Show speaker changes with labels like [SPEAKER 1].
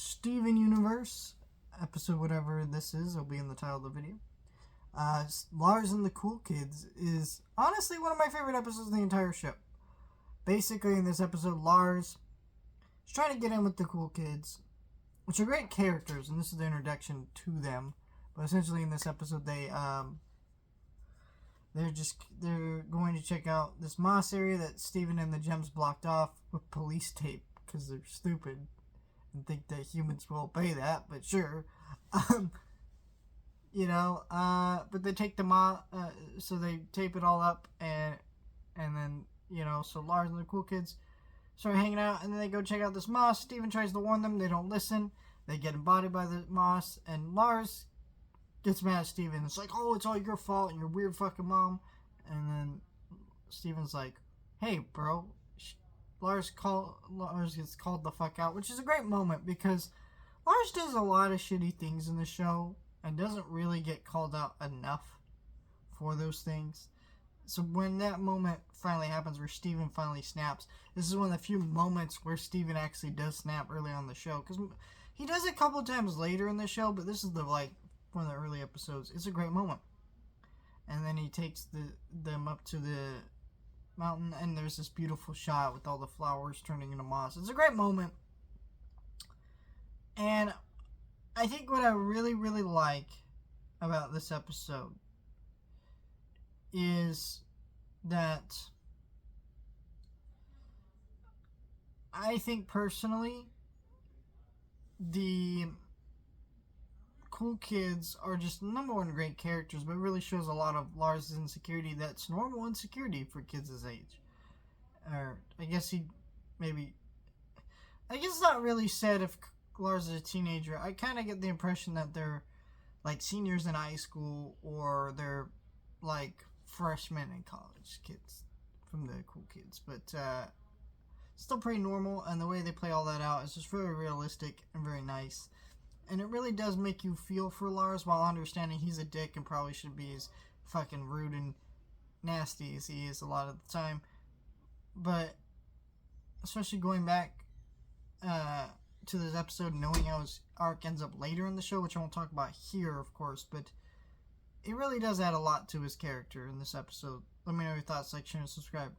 [SPEAKER 1] Steven Universe, episode whatever this is, will be in the title of the video. Lars and the Cool Kids is honestly one of my favorite episodes of the entire show. Basically, in this episode, Lars is trying to get in with the Cool Kids, which are great characters, and this is the introduction to them. But essentially, in this episode, they're going to check out this moss area that Steven and the Gems blocked off with police tape because they're stupid and think that humans will obey that. But sure, but they take the moss, so they tape it all up, and then so Lars and the Cool Kids start hanging out, and then they go check out this moss. Steven tries to warn them, they don't listen. They get embodied by the moss, and Lars gets mad at Steven. It's like, oh, it's all your fault and your weird fucking mom. And then Steven's like, hey, bro. Lars gets called the fuck out, which is a great moment because Lars does a lot of shitty things in the show and doesn't really get called out enough for those things. So when that moment finally happens where Steven finally snaps, this is one of the few moments where Steven actually does snap early on the show. Because he does it a couple times later in the show, but this is one of the early episodes. It's a great moment. And then he takes them up to the mountain, and there's this beautiful shot with all the flowers turning into moss. It's a great moment. And I think what I really, really like about this episode is that I think personally the Cool Kids are just number one great characters, but it really shows a lot of Lars' insecurity that's normal insecurity for kids his age. Or I guess it's not really said if Lars is a teenager. I kind of get the impression that they're like seniors in high school or they're like freshmen in college, kids from the Cool Kids. But still pretty normal, and the way they play all that out is just very realistic and very nice. And it really does make you feel for Lars while understanding he's a dick and probably should be as fucking rude and nasty as he is a lot of the time. But especially going back to this episode, knowing how his arc ends up later in the show, which I won't talk about here, of course, but it really does add a lot to his character in this episode. Let me know your thoughts, like, share, and subscribe.